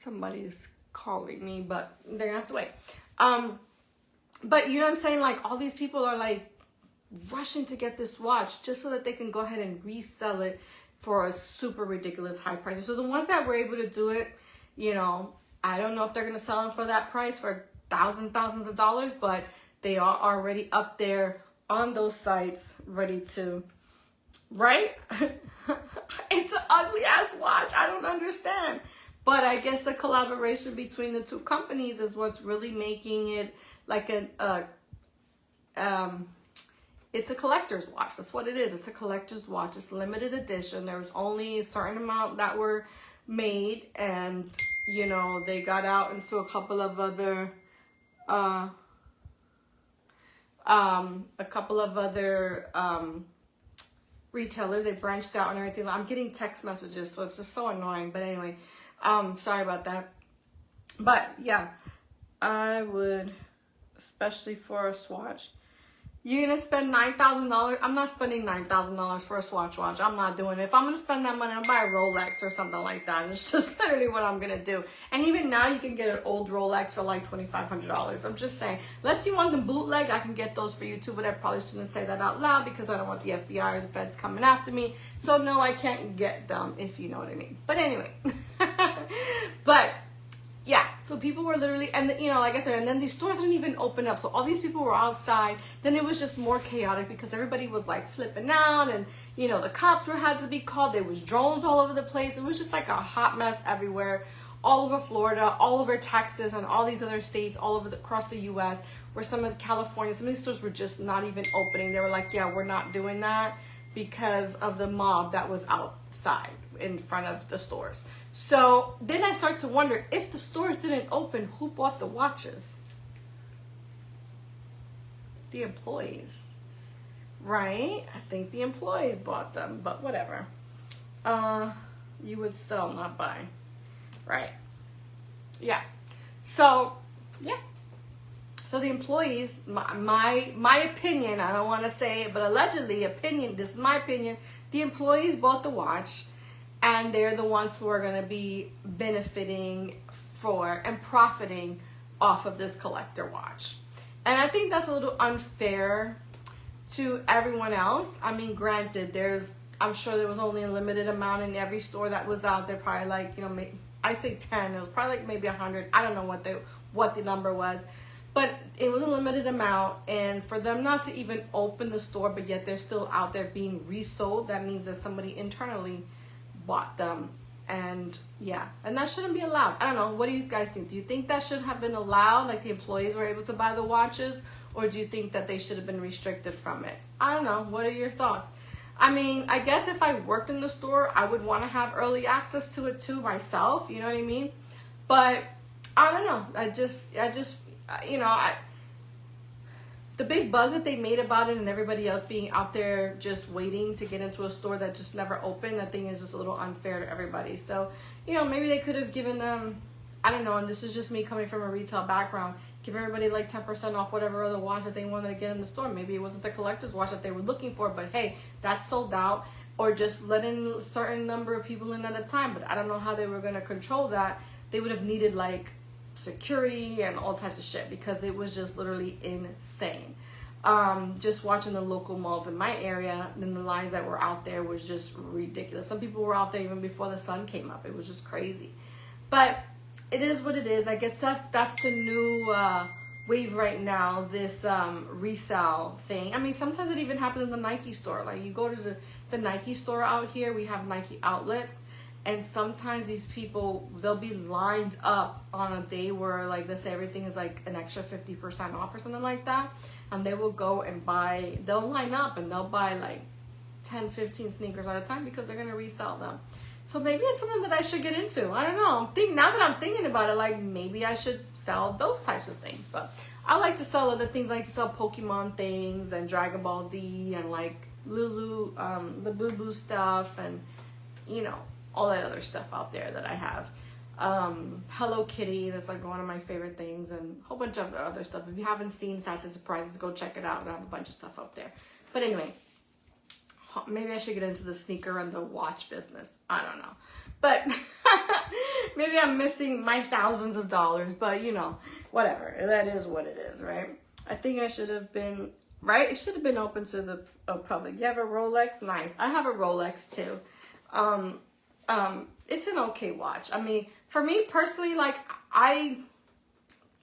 somebody's calling me, but they're going to have to wait. But you know what I'm saying? Like all these people are like rushing to get this watch just so that they can go ahead and resell it for a super ridiculous high price. So the ones that were able to do it, you know, I don't know if they're going to sell them for that price for thousands of dollars, but they are already up there on those sites ready to, right? It's an ugly ass watch. I don't understand. But I guess the collaboration between the two companies is what's really making it like it's a collector's watch. That's what it is. It's a collector's watch. It's limited edition. There was only a certain amount that were made, and you know they got out into a couple of other retailers. They branched out and everything. I'm getting text messages, so it's just so annoying. But anyway, sorry about that. But yeah, I would, especially for a Swatch, You're gonna spend $9,000. I'm not spending $9,000 for a Swatch watch. I'm not doing it. If I'm gonna spend that money, I'll buy a Rolex or something like that. It's just literally what I'm gonna do. And even now, you can get an old Rolex for like $2,500. I'm just saying, unless you want the bootleg, I can get those for you too. But I probably shouldn't say that out loud because I don't want the FBI or the feds coming after me. So no, I can't get them, if you know what I mean. But anyway, but. Yeah, so people were literally, and you know, like I said, and then these stores didn't even open up. So all these people were outside. Then it was just more chaotic because everybody was like flipping out, and you know, the cops had to be called. There was drones all over the place. It was just like a hot mess everywhere, all over Florida, all over Texas, and all these other states, all over across the U.S. Where some of California, some of these stores were just not even opening. They were like, yeah, we're not doing that because of the mob that was outside in front of the stores. So then I start to wonder, if the stores didn't open, who bought the watches? The employees, right? I think the employees bought them, but whatever. You would sell, not buy, right? Yeah. So yeah. So the employees, my opinion, I don't want to say it, but allegedly, opinion, this is my opinion, the employees bought the watch, and they're the ones who are going to be benefiting for and profiting off of this collector watch. And I think that's a little unfair to everyone else. I mean, granted, I'm sure there was only a limited amount in every store that was out there, probably like, you know, I say 10, it was probably like maybe 100. I don't know what the number was. But it was a limited amount, and for them not to even open the store, but yet they're still out there being resold, that means that somebody internally bought them. And yeah, and that shouldn't be allowed. I don't know. What do you guys think? Do you think that should have been allowed, like the employees were able to buy the watches, or do you think that they should have been restricted from it? I don't know. What are your thoughts? I mean, I guess if I worked in the store, I would want to have early access to it too myself. You know what I mean? But I don't know. I just you know, the big buzz that they made about it and everybody else being out there just waiting to get into a store that just never opened, I think is just a little unfair to everybody. So, you know, maybe they could have given them, I don't know, and this is just me coming from a retail background, give everybody like 10% off whatever other watch that they wanted to get in the store. Maybe it wasn't the collector's watch that they were looking for, but hey, that's sold out. Or just letting a certain number of people in at a time. But I don't know how they were going to control that. They would have needed like security and all types of shit because it was just literally insane. Just watching the local malls in my area, and the lines that were out there was just ridiculous. Some people were out there even before the sun came up. It was just crazy. But it is what it is. I guess that's the new wave right now, this resale thing. I mean, sometimes it even happens in the Nike store. Like you go to the Nike store out here, we have Nike outlets. And sometimes these people, they'll be lined up on a day where, like, let's say everything is like an extra 50% off or something like that. And they will go and buy, they'll line up and they'll buy like 10, 15 sneakers at a time because they're going to resell them. So maybe it's something that I should get into. I don't know. Now that I'm thinking about it, like maybe I should sell those types of things. But I like to sell other things. I like to sell Pokemon things and Dragon Ball Z and like Lulu, the Boo Boo stuff and, you know, all that other stuff out there that I have. Hello Kitty, that's like one of my favorite things, and a whole bunch of other stuff. If you haven't seen Sassy Surprises, go check it out. I have a bunch of stuff up there. But anyway, maybe I should get into the sneaker and the watch business. I don't know. But maybe I'm missing my thousands of dollars, but you know, whatever. That is what it is, right? I think I should have been, right? It should have been open to the public. You have a Rolex? Nice. I have a Rolex too. It's an okay watch. I mean, for me personally, like, I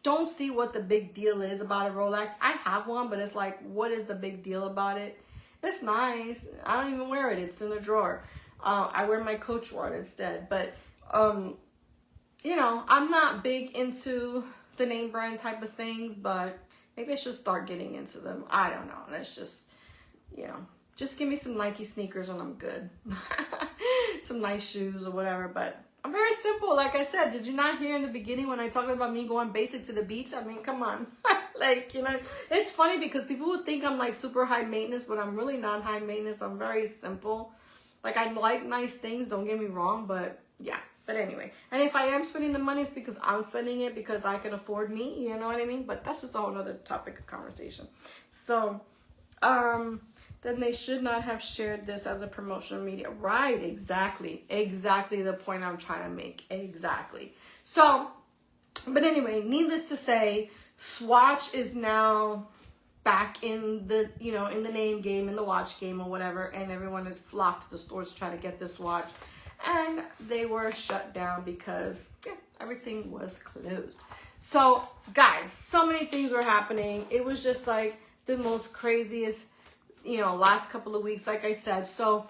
don't see what the big deal is about a Rolex. I have one, but it's like, what is the big deal about it? It's nice. I don't even wear it. It's in a drawer. I wear my Coach one instead. But, you know, I'm not big into the name brand type of things, but maybe I should start getting into them. I don't know. That's just, you know, just give me some Nike sneakers and I'm good. Some nice shoes or whatever, but I'm very simple. Like I said, did you not hear in the beginning when I talked about me going basic to the beach? I mean, come on. Like, you know, it's funny because people would think I'm like super high maintenance, but I'm really not high maintenance. I'm very simple. Like, I like nice things, don't get me wrong, but yeah. But anyway, and if I am spending the money, it's because I'm spending it because I can afford me, you know what I mean? But that's just a whole nother topic of conversation. So then they should not have shared this as a promotional media. Right, exactly the point I'm trying to make. Exactly. So, but anyway, needless to say, Swatch is now back in the, you know, in the name game, in the watch game or whatever, and everyone has flocked to the stores to try to get this watch, and they were shut down because everything was closed. So guys, so many things were happening. It was just like the most craziest, you know, last couple of weeks, like I said. So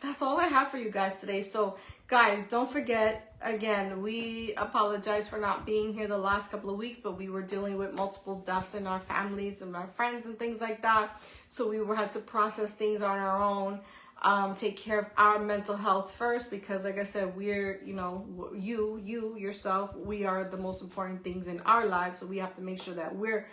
that's all I have for you guys today. So guys, don't forget, again, we apologize for not being here the last couple of weeks, but we were dealing with multiple deaths in our families and our friends and things like that. So we had to process things on our own, take care of our mental health first, because like I said, we're, you know, you yourself, we are the most important things in our lives. So we have to make sure that we're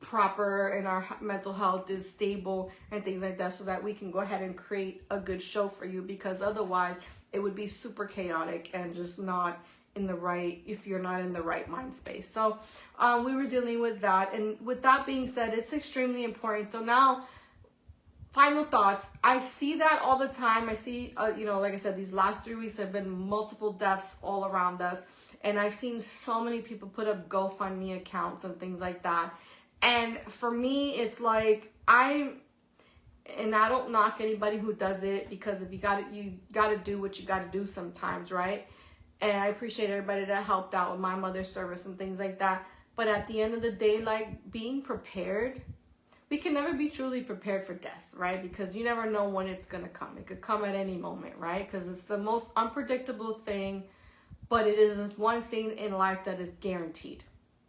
proper and our mental health is stable and things like that, so that we can go ahead and create a good show for you, because otherwise it would be super chaotic and just not in the right, if you're not in the right mind space. So we were dealing with that. And with that being said, it's extremely important. So now, final thoughts. I see that all the time. I see, you know, like I said, these last 3 weeks have been multiple deaths all around us. And I've seen so many people put up GoFundMe accounts and things like that. And for me, it's like, and I don't knock anybody who does it, because if you gotta do what you gotta do sometimes, right? And I appreciate everybody that helped out with my mother's service and things like that. But at the end of the day, like, being prepared, we can never be truly prepared for death, right? Because you never know when it's gonna come. It could come at any moment, right? Because it's the most unpredictable thing, but it is one thing in life that is guaranteed.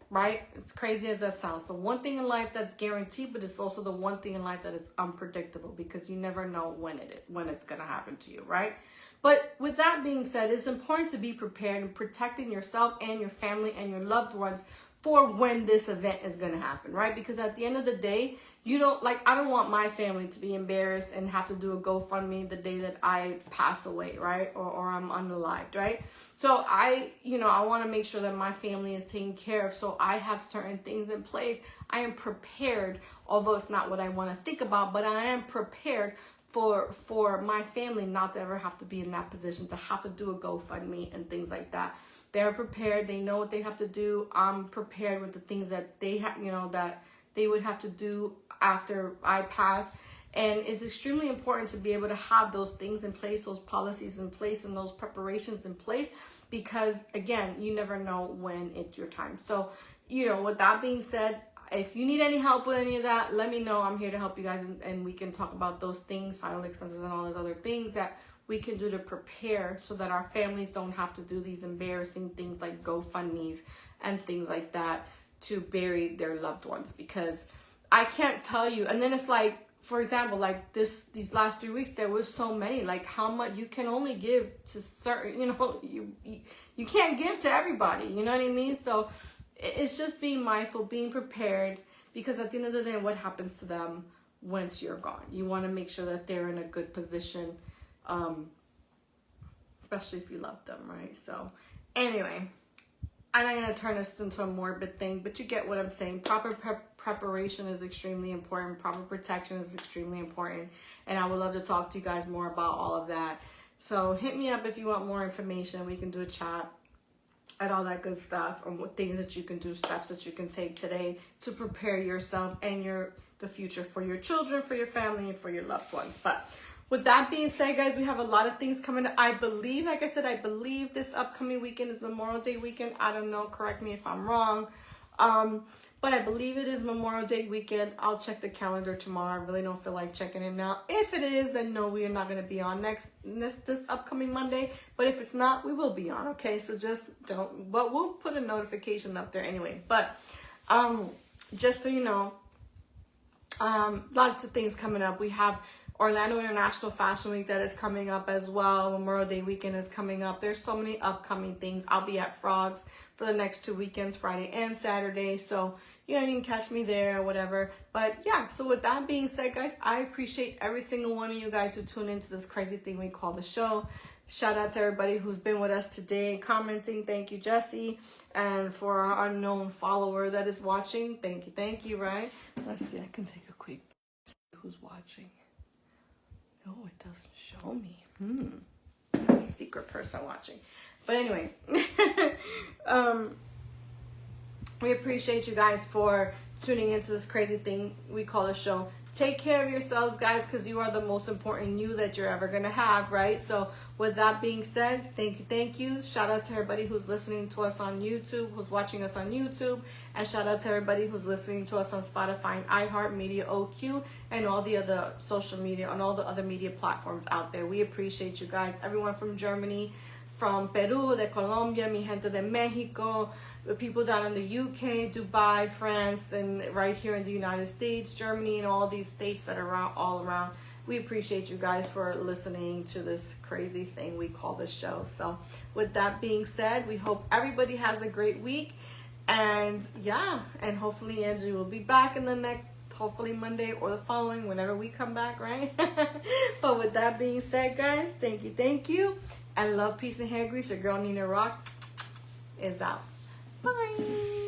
Right? It's crazy as that sounds. The one thing in life that's guaranteed, but it's also the one thing in life that is unpredictable, because you never know when it's going to happen to you, right? But with that being said, it's important to be prepared and protecting yourself and your family and your loved ones for when this event is going to happen, right? Because at the end of the day, you don't, like, I don't want my family to be embarrassed and have to do a GoFundMe the day that I pass away, right? Or I'm unalived, right? So I want to make sure that my family is taken care of. So I have certain things in place. I am prepared, although it's not what I want to think about, but I am prepared for my family not to ever have to be in that position, to have to do a GoFundMe and things like that. They're prepared. They know what they have to do. I'm prepared with the things that they have, you know, that they would have to do after I pass. And it's extremely important to be able to have those things in place, those policies in place, and those preparations in place, because again, you never know when it's your time. So, you know, with that being said, if you need any help with any of that, let me know. I'm here to help you guys, and we can talk about those things, final expenses, and all those other things that we can do to prepare, so that our families don't have to do these embarrassing things like GoFundMes and things like that to bury their loved ones. Because I can't tell you. And then it's like, for example, like these last 3 weeks, there was so many, like how much you can only give to certain, you know, you can't give to everybody, you know what I mean? So it's just being mindful, being prepared, because at the end of the day, what happens to them once you're gone? You want to make sure that they're in a good position, especially if you love them, right? So anyway, I'm not going to turn this into a morbid thing, but you get what I'm saying. Proper preparation is extremely important. Proper protection is extremely important. And I would love to talk to you guys more about all of that. So hit me up if you want more information. We can do a chat and all that good stuff, and what things that you can do, steps that you can take today to prepare yourself and the future for your children, for your family, and for your loved ones. But with that being said, guys, we have a lot of things coming. I believe, like I said, I believe this upcoming weekend is Memorial Day weekend. I don't know. Correct me if I'm wrong. But I believe it is Memorial Day weekend. I'll check the calendar tomorrow. I really don't feel like checking it now. If it is, then no, we are not going to be on this upcoming Monday. But if it's not, we will be on, okay? So just don't, but we'll put a notification up there anyway. But just so you know, lots of things coming up. We have Orlando International Fashion Week that is coming up as well. Memorial Day weekend is coming up. There's so many upcoming things. I'll be at Frogs for the next 2 weekends, Friday and Saturday. So, yeah, you can catch me there or whatever. But, yeah, so with that being said, guys, I appreciate every single one of you guys who tune into this crazy thing we call the show. Shout out to everybody who's been with us today, commenting. Thank you, Jesse. And for our unknown follower that is watching, thank you, right? Let's see, I can take a quick who's watching. No, it doesn't show me. I'm a secret person watching. But anyway, we appreciate you guys for tuning into this crazy thing we call a show. Take care of yourselves, guys, because you are the most important you that you're ever going to have, right? So with that being said, thank you. Shout out to everybody who's listening to us on YouTube, who's watching us on YouTube. And shout out to everybody who's listening to us on Spotify and iHeartMedia, OQ, and all the other social media, and all the other media platforms out there. We appreciate you guys. Everyone from Germany, from Peru, de Colombia, mi gente de Mexico, the people down in the UK, Dubai, France, and right here in the United States, Germany, and all these states that are all around. We appreciate you guys for listening to this crazy thing we call this show. So with that being said, we hope everybody has a great week. And yeah, and hopefully Angie will be back in the next, hopefully Monday or the following, whenever we come back, right? But with that being said, guys, thank you. And love, peace, and hair grease. Your girl Nina Rock is out. Bye.